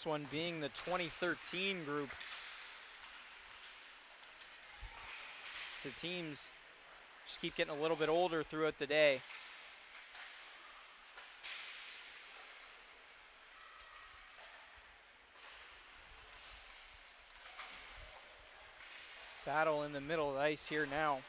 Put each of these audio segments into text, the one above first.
last one being the 2013 group. So teams just keep getting a little bit older throughout the day. Battle in the middle of the ice here now.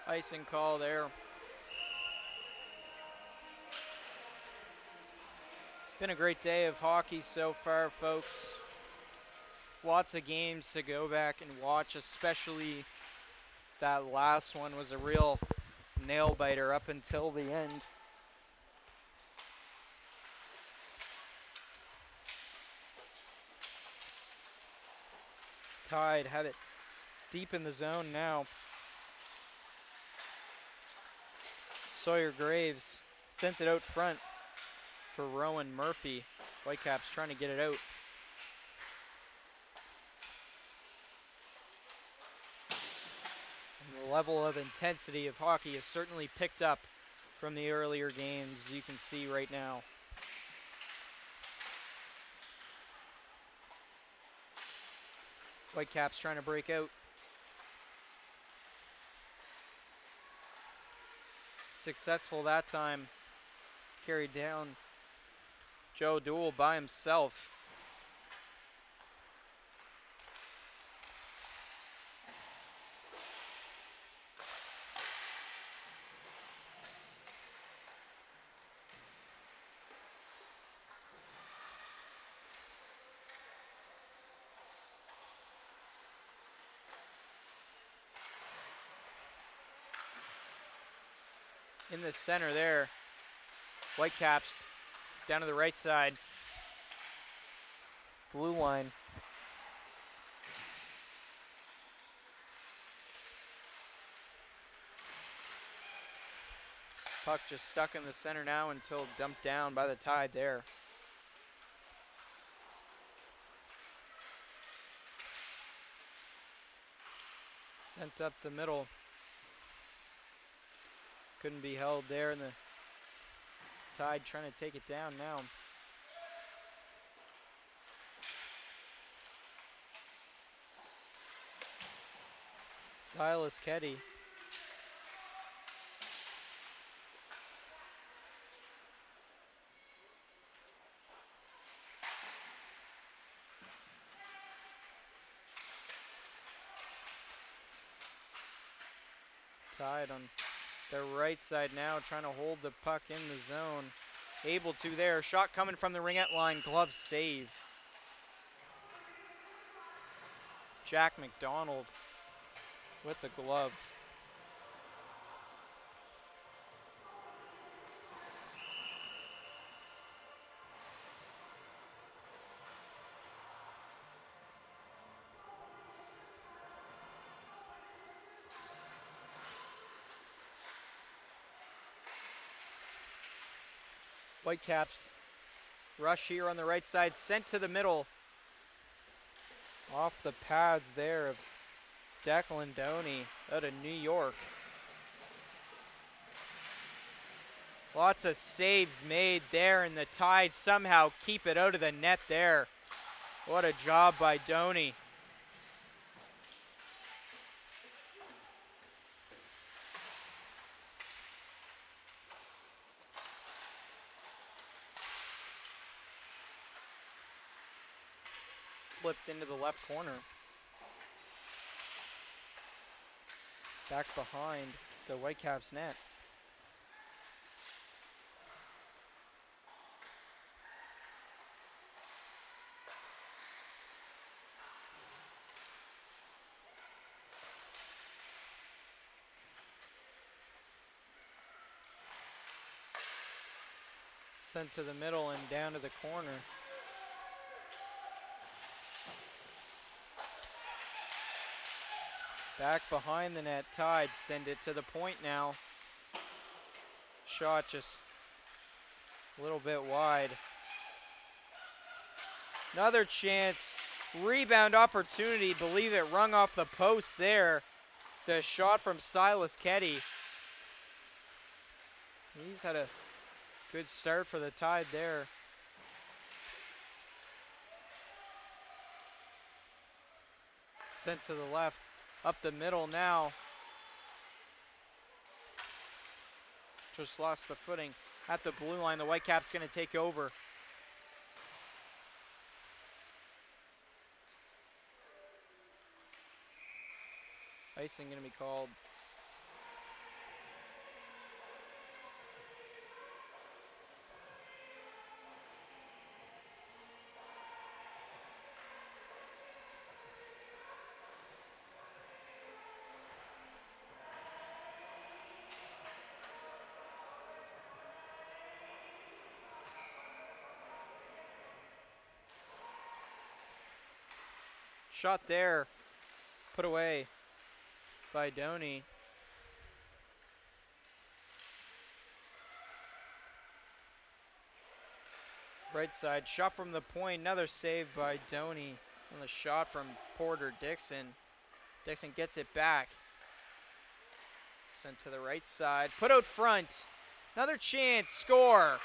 Icing call there. Been a great day of hockey so far, folks. Lots of games to go back and watch, especially that last one was a real nail biter up until the end. Tide have it deep in the zone now. Sawyer Graves sends it out front for Rowan Murphy. Whitecaps trying to get it out. And the level of intensity of hockey has certainly picked up from the earlier games, you can see right now. Whitecaps trying to break out. Successful that time. Carried down Joe Dool by himself. In the center there, Whitecaps down to the right side. Blue line. Puck just stuck in the center now until dumped down by the Tide there. Sent up the middle. Couldn't be held there, and the Tide trying to take it down now. Silas Keddy. Tide on their right side now, trying to hold the puck in the zone. Able to there. Shot coming from the ringette line. Glove save. Jack McDonald with the glove. Whitecaps rush here on the right side, sent to the middle. Off the pads there of Declan Downey out of New York. Lots of saves made there, and the Tide somehow keep it out of the net there. What a job by Downey. Flipped into the left corner. Back behind the Whitecaps net. Sent to the middle and down to the corner. Back behind the net, Tide send it to the point now. Shot just a little bit wide. Another chance, rebound opportunity, believe it rung off the post there. The shot from Silas Ketty. He's had a good start for the Tide there. Sent to the left, up the middle now. Just lost the footing at the blue line. The Whitecaps gonna take over. Icing gonna be called. Shot there, put away by Doney. Right side, shot from the point, another save by Doney. And the shot from Porter Dixon. Dixon gets it back. Sent to the right side, put out front. Another chance, score.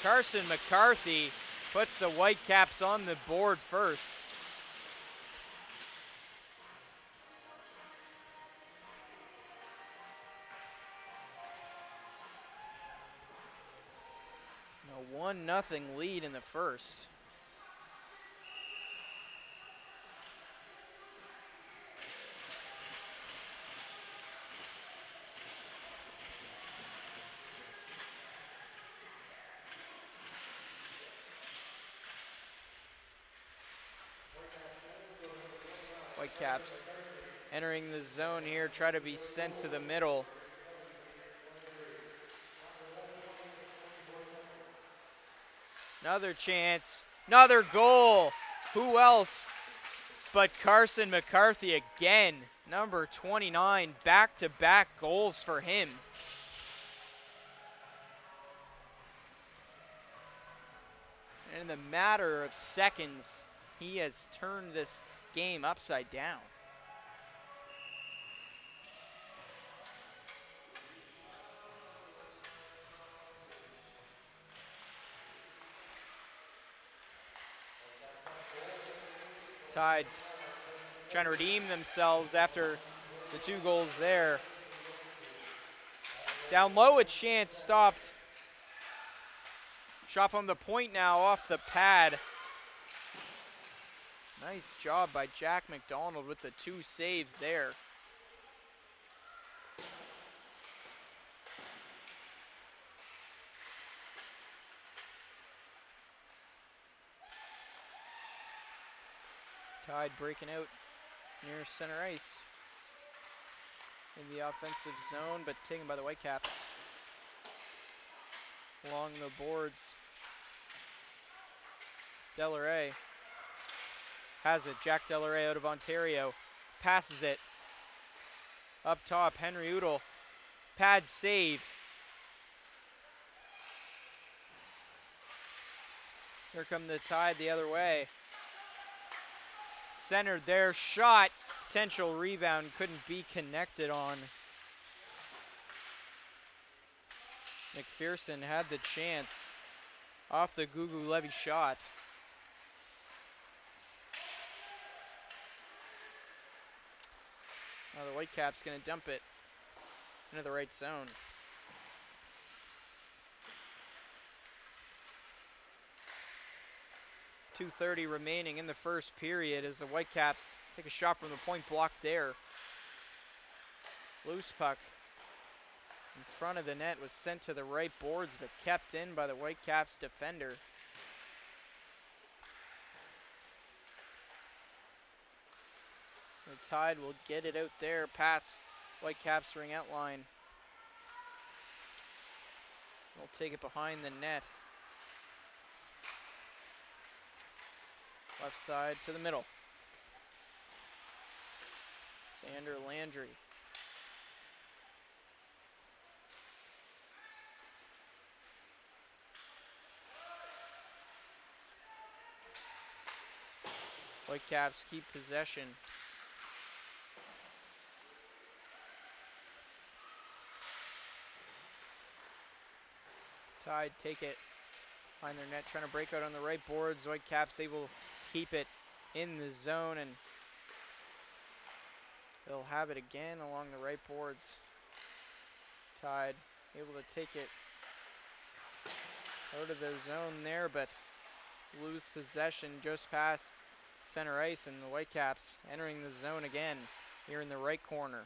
Carson McCarthy puts the Whitecaps on the board first. A 1-0 lead in the first. Whitecaps entering the zone here, try to be sent to the middle. Another chance, another goal. Who else but Carson McCarthy again? Number 29, back-to-back goals for him. And in the matter of seconds, he has turned this game upside down. Tide trying to redeem themselves after the 2 goals there. Down low, a chance stopped. Shot from the point now off the pad. Nice job by Jack McDonald with the 2 saves there. Tide breaking out near center ice in the offensive zone, but taken by the Whitecaps. Along the boards, Delaray has it. Jack Delaray out of Ontario, passes it. Up top, Henry Udall, pad save. Here come the Tide the other way. Centered there, shot, potential rebound, couldn't be connected on. McPherson had the chance off the Gugu Levy shot. Now the Whitecaps gonna dump it into the right zone. .230 remaining in the first period as the Whitecaps take a shot from the point, blocked there. Loose puck in front of the net was sent to the right boards but kept in by the Whitecaps defender. The Tide will get it out there past Whitecaps ring out line. They'll take it behind the net. Left side to the middle. Xander Landry. Whitecaps keep possession. Tide take it behind their net, trying to break out on the right boards. Whitecaps able to keep it in the zone, and they'll have it again along the right boards. Tide able to take it out of their zone there, but lose possession just past center ice, and the Whitecaps entering the zone again here in the right corner.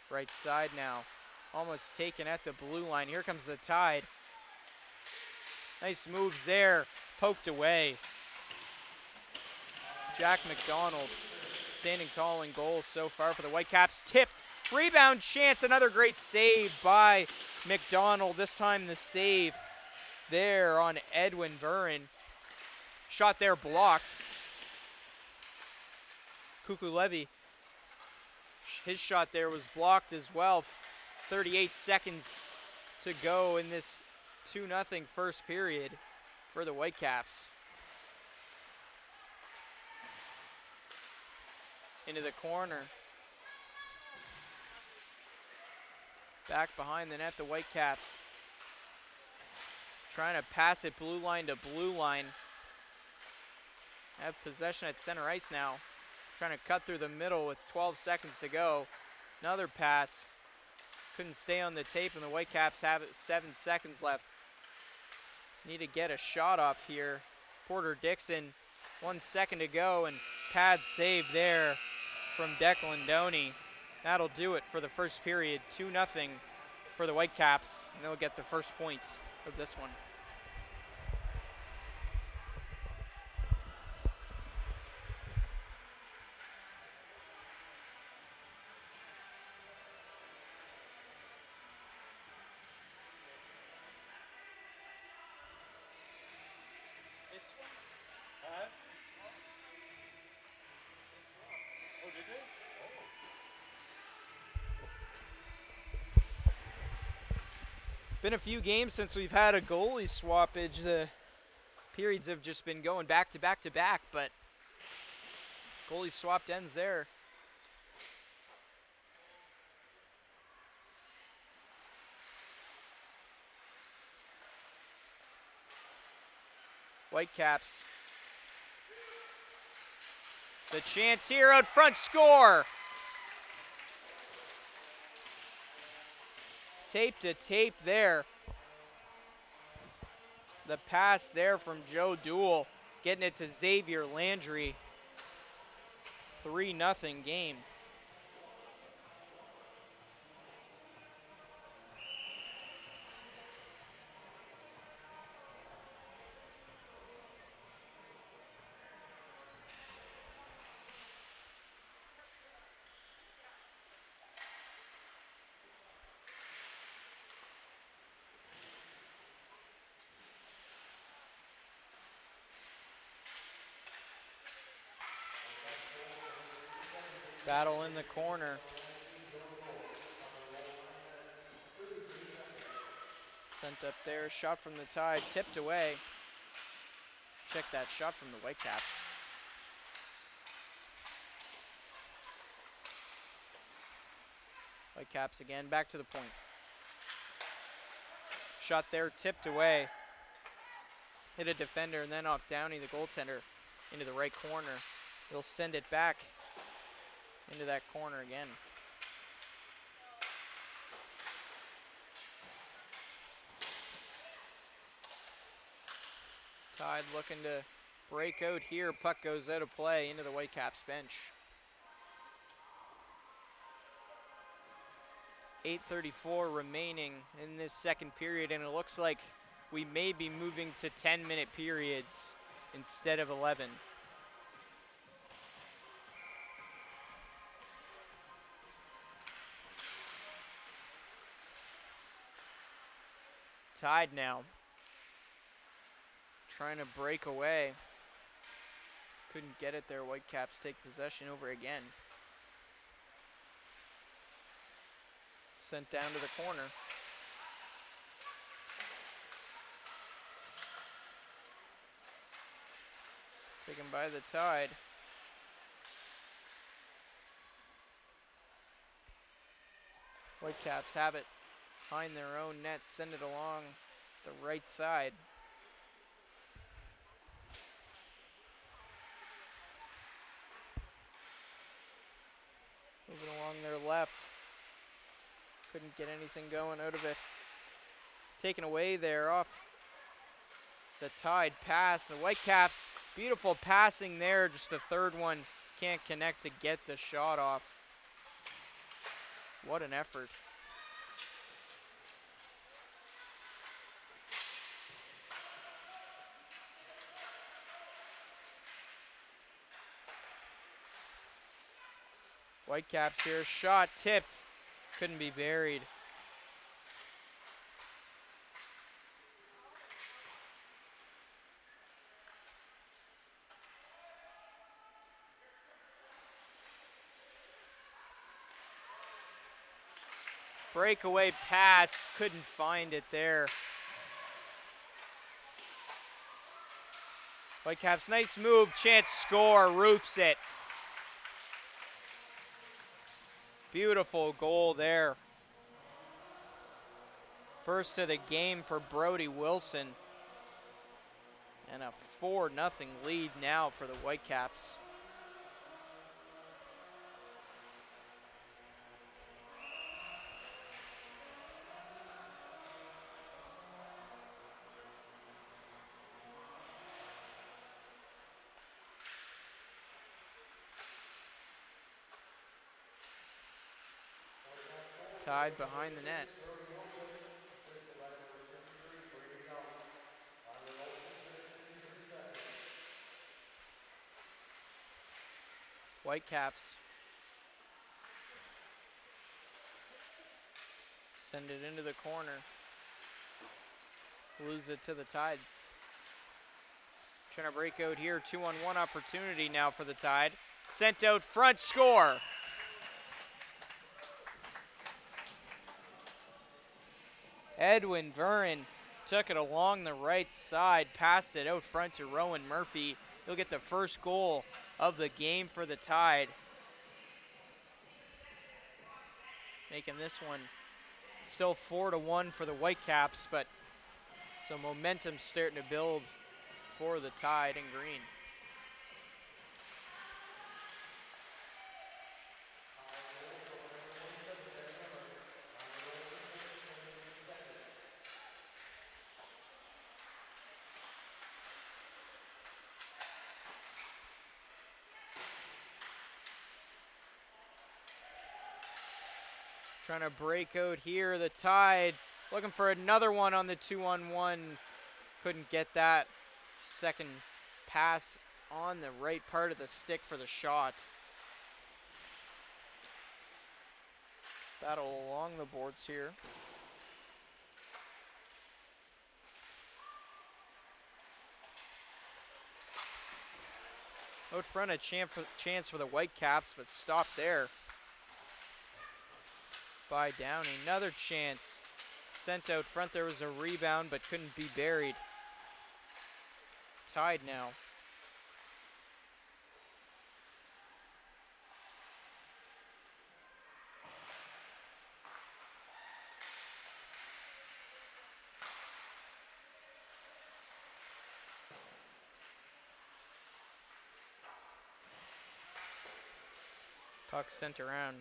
Right side now, almost taken at the blue line. Here comes the Tide. Nice moves there, poked away. Jack McDonald standing tall in goal so far for the Whitecaps. Tipped, rebound chance, another great save by McDonald. This time the save there on Edwin Vurin. Shot there blocked. Kukulevy, his shot there was blocked as well. 38 seconds to go in this 2-0 first period for the Whitecaps. Into the corner. Back behind the net, the Whitecaps trying to pass it blue line to blue line. Have possession at center ice now. Trying to cut through the middle with 12 seconds to go. Another pass. Couldn't stay on the tape, and the Whitecaps have it 7 seconds left. Need to get a shot off here. Porter Dixon, 1 second to go, and pad save there from Declan Doney. That'll do it for the first period. 2-0 for the Whitecaps, and they'll get the first point of this one. Been a few games since we've had a goalie swappage. The periods have just been going back to back to back, but goalie swapped ends there. Whitecaps. The chance here out front, score! Tape to tape there. The pass there from Joe Duell, getting it to Xavier Landry. 3-0 game. Battle in the corner. Sent up there, shot from the Tide, tipped away. Check that shot from the Whitecaps. Whitecaps again, back to the point. Shot there, tipped away. Hit a defender and then off Downey, the goaltender, into the right corner. He'll send it back into that corner again. Tide looking to break out here. Puck goes out of play into the Whitecaps bench. 8:34 remaining in this second period, and it looks like we may be moving to 10-minute periods instead of 11. Tide now, trying to break away. Couldn't get it there. Whitecaps take possession over again. Sent down to the corner. Taken by the Tide. Whitecaps have it behind their own net, send it along the right side. Moving along their left. Couldn't get anything going out of it. Taken away there off the Tide pass. The Whitecaps, beautiful passing there. Just the third one can't connect to get the shot off. What an effort. Whitecaps here, shot tipped, couldn't be buried. Breakaway pass, couldn't find it there. Whitecaps, nice move, chance score, roofs it. Beautiful goal there. First of the game for Brody Wilson. And a 4-0 lead now for the Whitecaps. Tide behind the net. Whitecaps send it into the corner. Lose it to the Tide. Trying to break out here, 2-on-1 opportunity now for the Tide. Sent out front, score. Edwin Verrin took it along the right side, passed it out front to Rowan Murphy. He'll get the first goal of the game for the Tide. Making this one still 4-1 for the Whitecaps, but some momentum starting to build for the Tide in green. Trying to break out here, the Tide looking for another one on the 2-on-1. Couldn't get that. Second pass on the right part of the stick for the shot. Battle along the boards here. Out front, a chance for the Whitecaps, but stopped there by Downey. Another chance sent out front. There was a rebound, but couldn't be buried. Tide now. Puck sent around.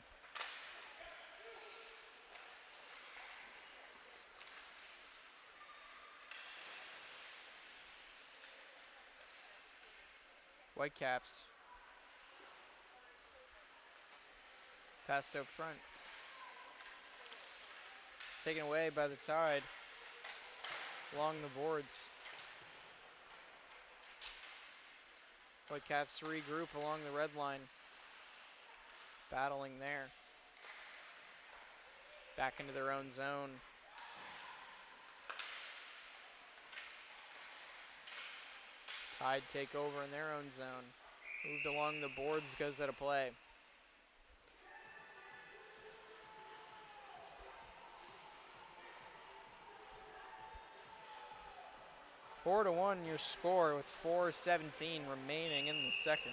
Whitecaps. Passed out front. Taken away by the Tide. Along the boards. Whitecaps regroup along the red line. Battling there. Back into their own zone. Tide take over in their own zone. Moved along the boards, goes out of play. Four to 1 your score with 4:17 remaining in the second.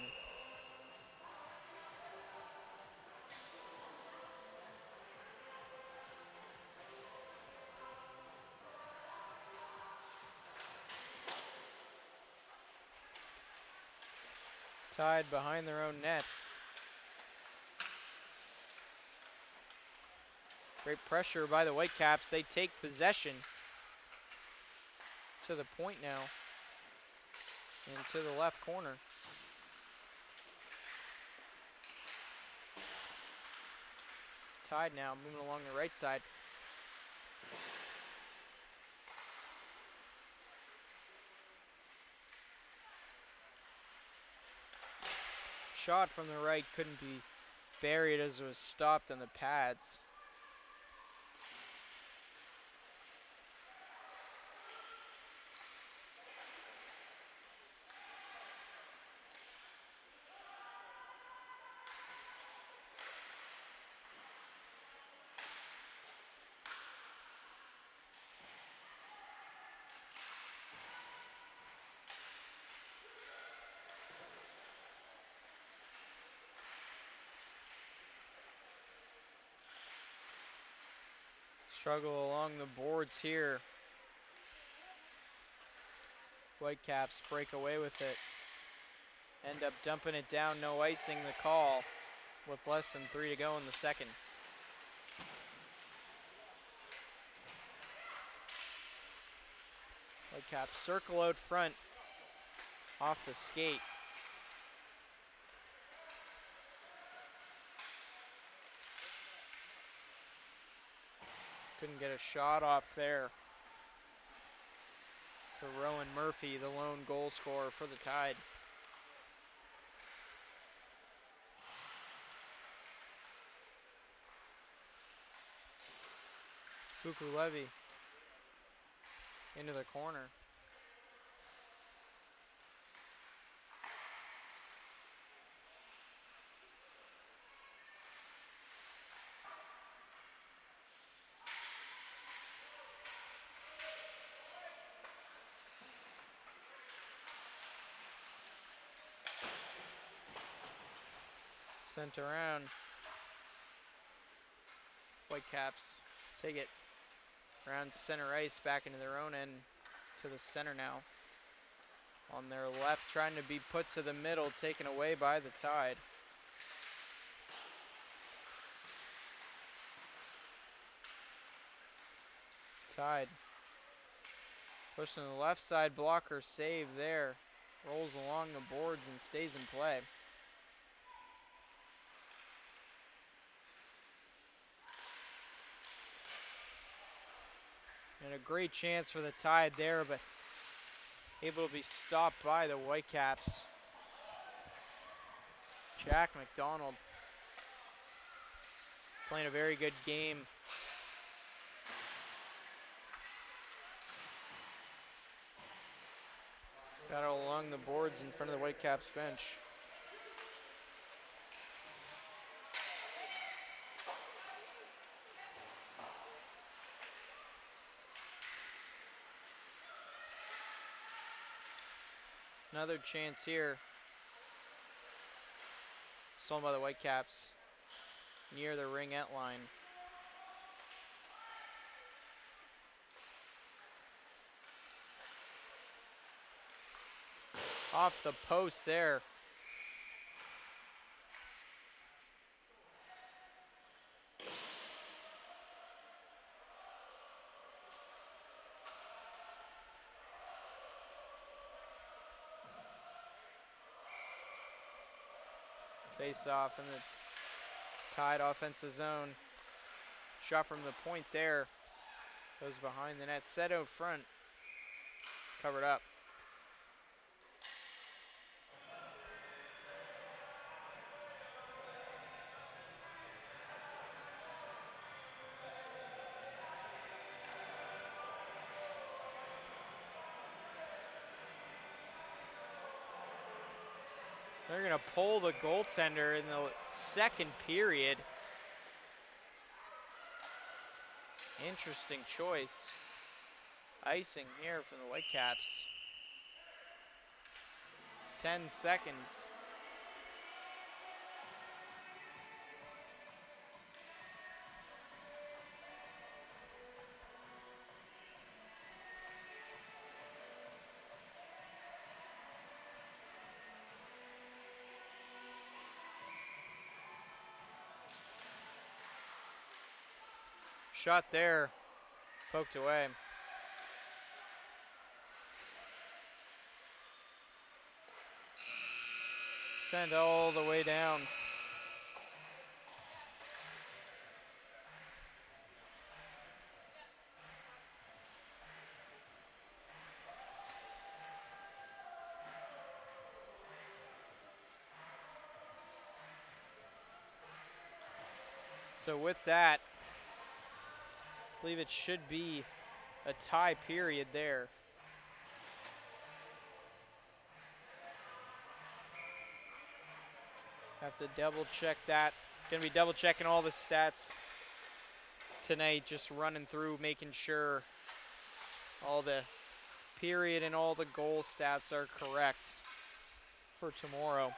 Tide behind their own net. Great pressure by the Whitecaps. They take possession to the point now. Into the left corner. Tide now moving along the right side. Shot from the right couldn't be buried as it was stopped on the pads. Struggle along the boards here. Whitecaps break away with it. End up dumping it down, no icing the call with less than 3 to go in the second. Whitecaps circle out front off the skate. Couldn't get a shot off there for Rowan Murphy, the lone goal scorer for the Tide. Buku Levy into the corner. Sent around. Whitecaps take it around center ice, back into their own end to the center now. On their left, trying to be put to the middle, taken away by the Tide. Tide pushing the left side, blocker save there. Rolls along the boards and stays in play. And a great chance for the Tide there, but able to be stopped by the Whitecaps. Jack McDonald playing a very good game. Battle along the boards in front of the Whitecaps bench. Another chance here. Stolen by the Whitecaps near the ringette line. Off the post there. Face off in the Tide offensive zone. Shot from the point there. Goes behind the net. Set out front. Covered up. They're going to pull the goaltender in the second period. Interesting choice. Icing here from the Whitecaps. 10 seconds. Shot there, poked away. Sent all the way down. So with that, I believe it should be a tie period there. Have to double check that. Gonna be double checking all the stats tonight, just running through, making sure all the period and all the goal stats are correct for tomorrow.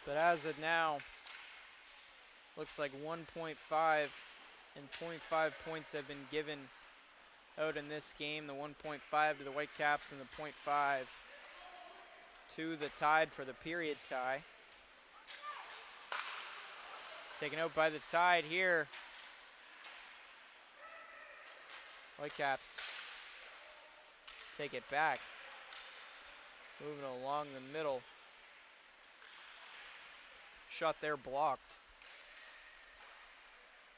But as of now, looks like 1.5 and 0.5 points have been given out in this game. The 1.5 to the Whitecaps and the 0.5 to the Tide for the period tie. Taken out by the Tide here. Whitecaps take it back. Moving along the middle. Shot there blocked.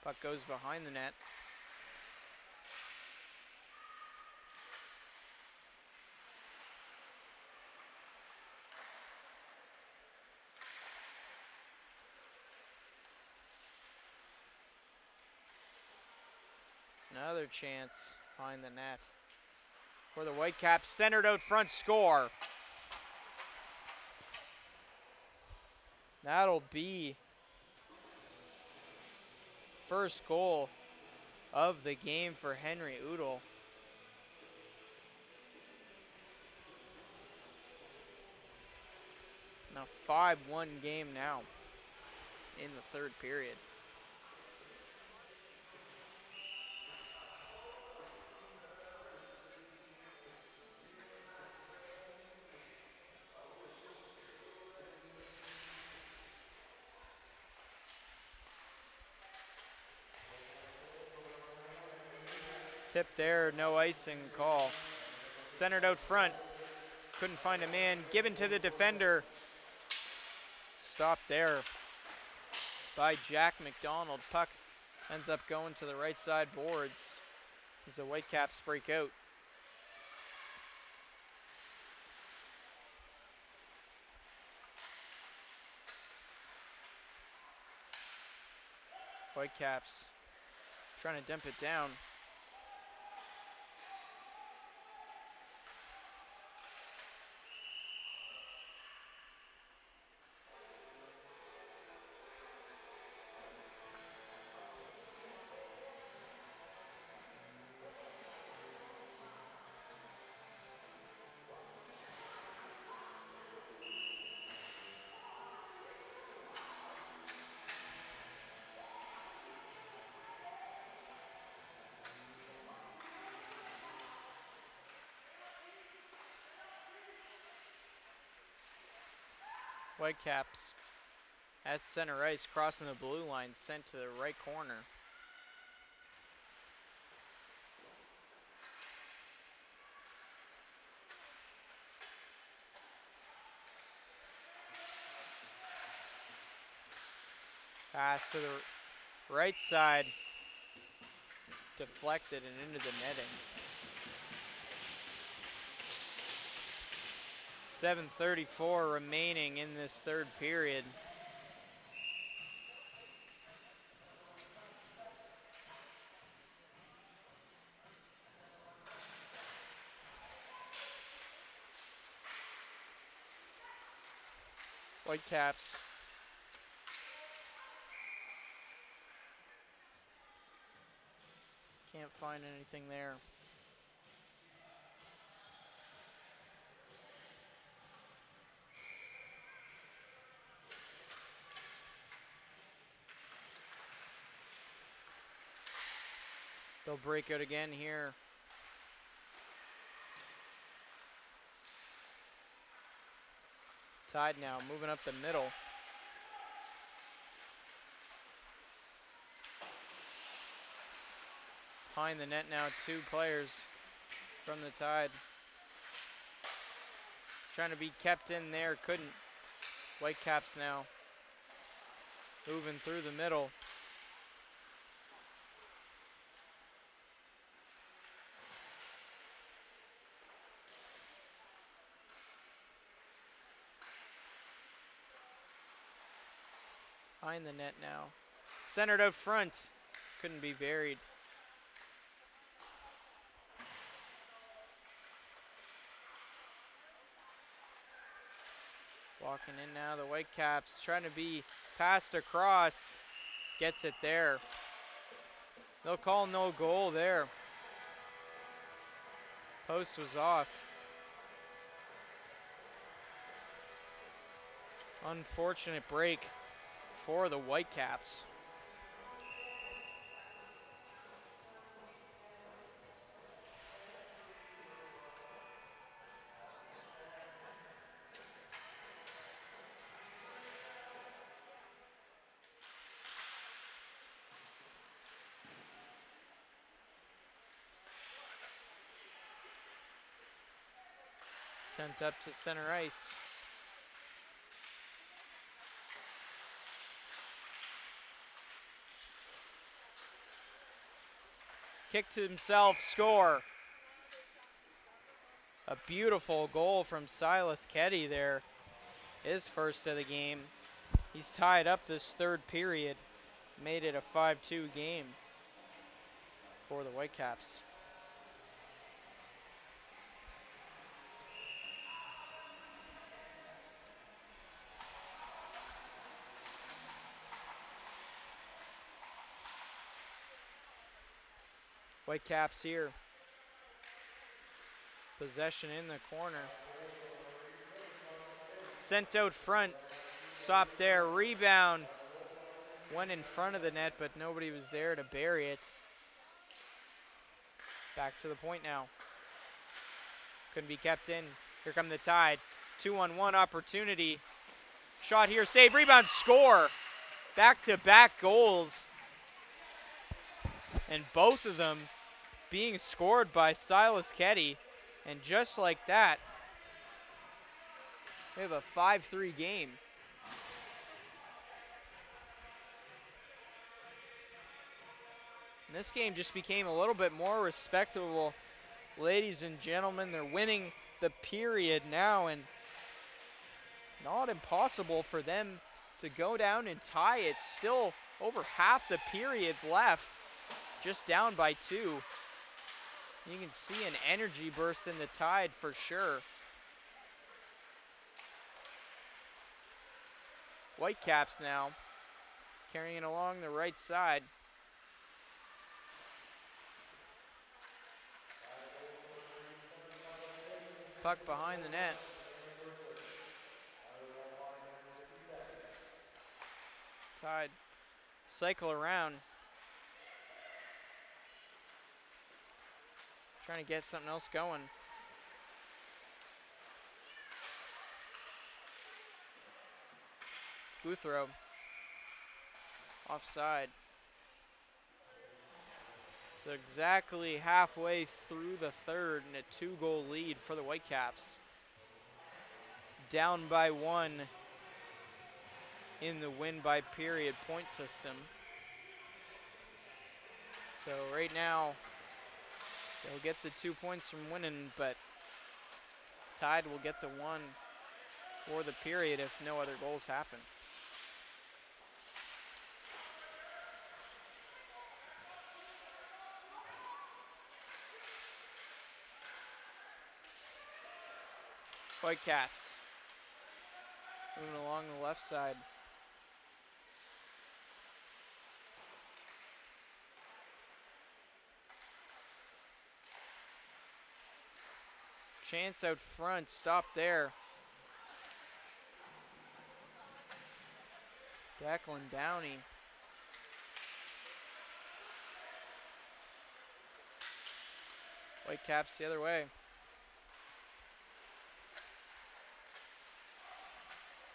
Puck goes behind the net. Another chance behind the net for the Whitecaps. Centered out front, score. That'll be first goal of the game for Henry Udall. Now 5-1 game now in the third period. Tip there, no icing call. Centered out front, couldn't find a man. Given to the defender. Stopped there by Jack McDonald. Puck ends up going to the right side boards as the Whitecaps break out. Whitecaps trying to dump it down. Whitecaps at center ice, crossing the blue line, sent to the right corner. Pass to the right side, deflected and into the netting. 7:34 remaining in this third period. Whitecaps. Can't find anything there. They'll break it again here. Tide now, moving up the middle. Behind the net now, 2 players from the Tide. Trying to be kept in there, couldn't. Whitecaps now. Moving through the middle. Behind the net now. Centered out front. Couldn't be buried. Walking in now, the Whitecaps trying to be passed across. Gets it there. They'll call no goal there. Post was off. Unfortunate break for the Whitecaps. Sent up to center ice. Kick to himself, score. A beautiful goal from Silas Ketty there. His first of the game. He's tied up this third period. Made it a 5-2 game for the Whitecaps. Whitecaps here. Possession in the corner. Sent out front. Stopped there. Rebound. Went in front of the net, but nobody was there to bury it. Back to the point now. Couldn't be kept in. Here come the Tide. 2-on-1 opportunity. Shot here. Save. Rebound. Score. Back-to-back goals. And both of them being scored by Silas Ketty. And just like that, we have a 5-3 game. And this game just became a little bit more respectable. Ladies and gentlemen, they're winning the period now, and not impossible for them to go down and tie it. Still over half the period left, just down by 2. You can see an energy burst in the Tide for sure. Whitecaps now carrying it along the right side. Puck behind the net. Tide cycle around. Trying to get something else going. Guthrow. Offside. So exactly halfway through the third and a 2-goal lead for the Whitecaps. Down by 1 in the win by period point system. So right now, they'll get the 2 points from winning, but Tide will get the 1 for the period if no other goals happen. Whitecaps Moving along the left side. Chance out front, stop there. Declan Downey. Whitecaps the other way.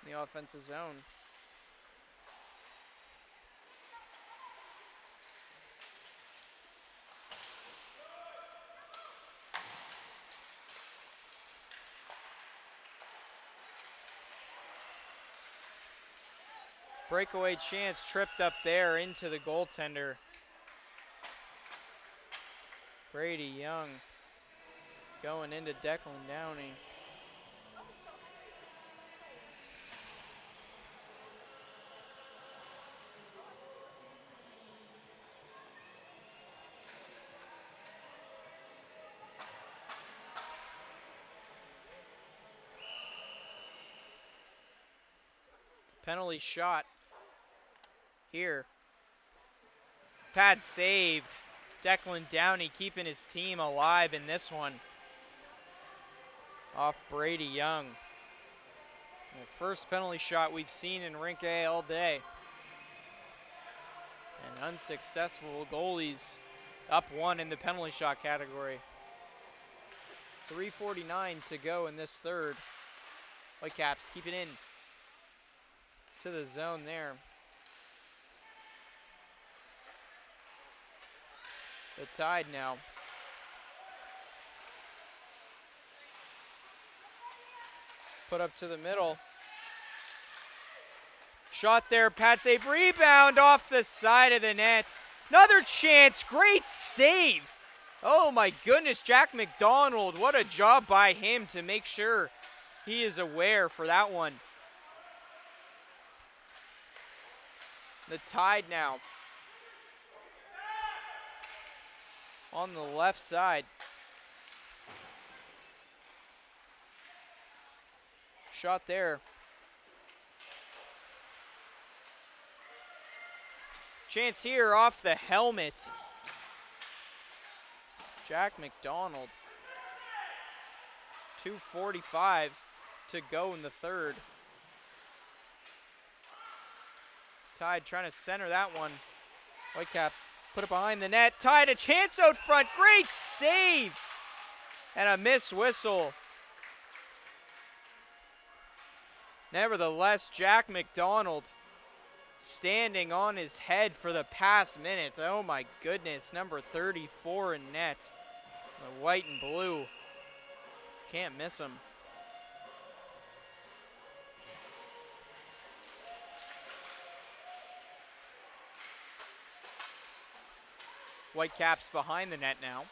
In the offensive zone. Breakaway chance tripped up there into the goaltender. Brady Young going into Declan Downey. Penalty shot here. Pad save. Declan Downey keeping his team alive in this one. Off Brady Young. The first penalty shot we've seen in Rink A all day. And unsuccessful goalies up one in the penalty shot category. 3:49 to go in this third. Whitecaps keep it in to the zone there. The Tide now. Put up to the middle. Shot there, pad save, rebound off the side of the net. Another chance, great save. Oh my goodness, Jack McDonald, what a job by him to make sure he is aware for that one. The Tide now. On the left side. Shot there. Chance here off the helmet. Jack McDonald. 2:45 to go in the third. Tide trying to center that one. Whitecaps put it behind the net. Tide a chance out front. Great save. And a missed whistle. Nevertheless, Jack McDonald standing on his head for the past minute. Oh my goodness, number 34 in net. The white and blue. Can't miss him. Whitecaps behind the net now.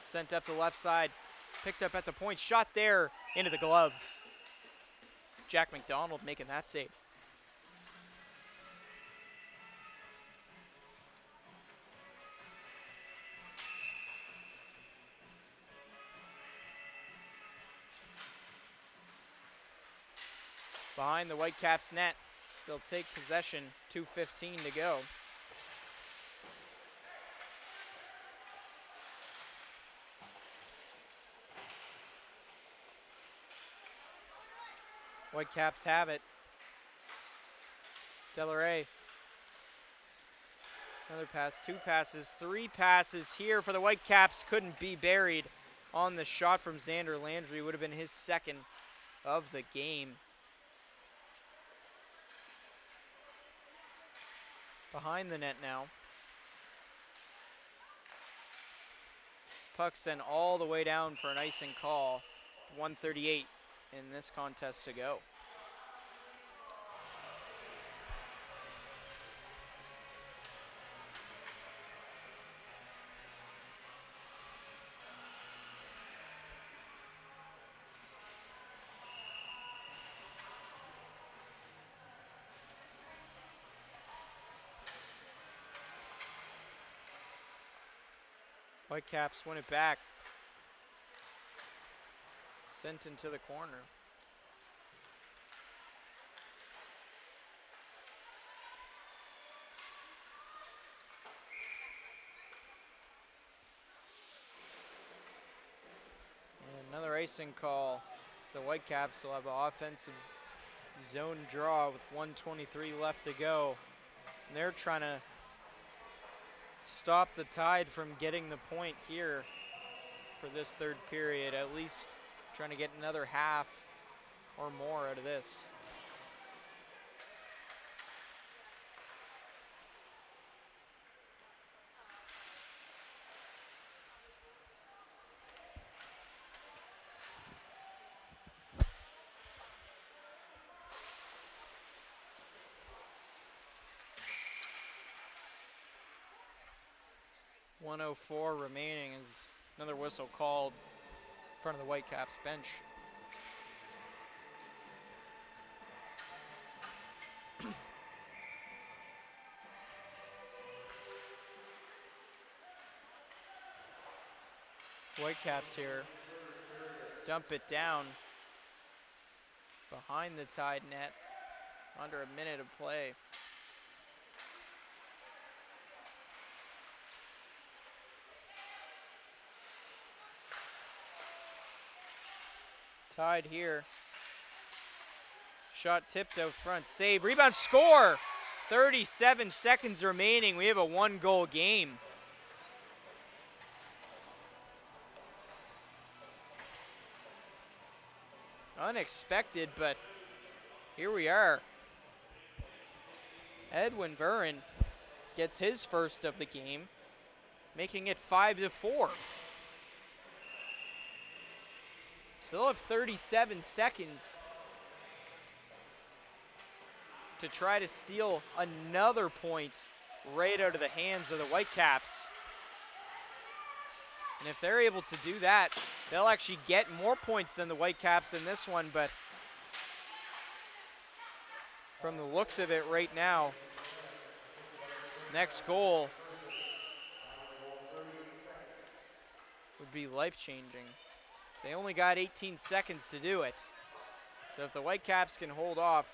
Sent up the left side. Picked up at the point. Shot there into the glove. Jack McDonald making that save. Behind the Whitecaps net. They'll take possession. 2:15 to go. Whitecaps have it. Delaray. Another pass, two passes, three passes here for the Whitecaps. Couldn't be buried on the shot from Xander Landry. Would have been his second of the game. Behind the net now. Puck sent all the way down for an icing call. 1:38 in this contest to go. Whitecaps win it back. Sent into the corner. icing call. So the Whitecaps will have an offensive zone draw with 1:23 left to go. And they're trying to stop the Tide from getting the point here for this third period, at least trying to get another half or more out of this. .104 remaining is another whistle called in front of the Whitecaps bench. Whitecaps here dump it down behind the Tide net under a minute of play. Tide here. Shot tipped out front. Save. Rebound. Score. 37 seconds remaining. We have a 1-goal game. Unexpected, but here we are. Edwin Verren gets his first of the game, making it 5-4. Still have 37 seconds to try to steal another point right out of the hands of the Whitecaps. And if they're able to do that, they'll actually get more points than the Whitecaps in this one, but from the looks of it right now, next goal would be life-changing. They only got 18 seconds to do it. So if the Whitecaps can hold off,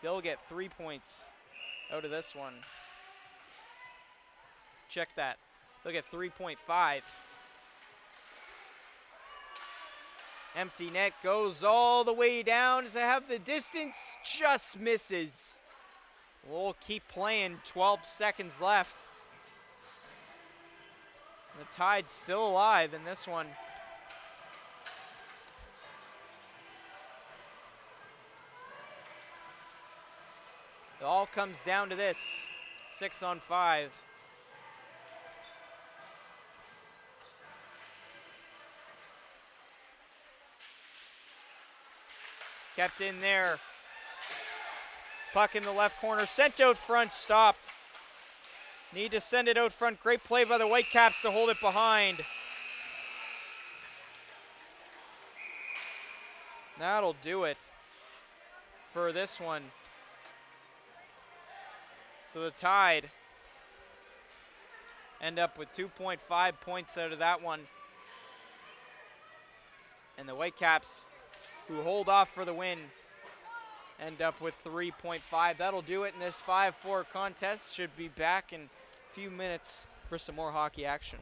they'll get 3 points out of this one. Check that. They'll get 3.5. Empty net goes all the way down. Does it have the distance? Just misses. We'll keep playing. 12 seconds left. The Tide's still alive in this one. It all comes down to this. 6-on-5. Kept in there. Puck in the left corner. Sent out front. Stopped. Need to send it out front. Great play by the Whitecaps to hold it behind. That'll do it for this one. So the Tide end up with 2.5 points out of that one. And the Whitecaps, who hold off for the win, end up with 3.5. That'll do it in this 5-4 contest. Should be back in a few minutes for some more hockey action.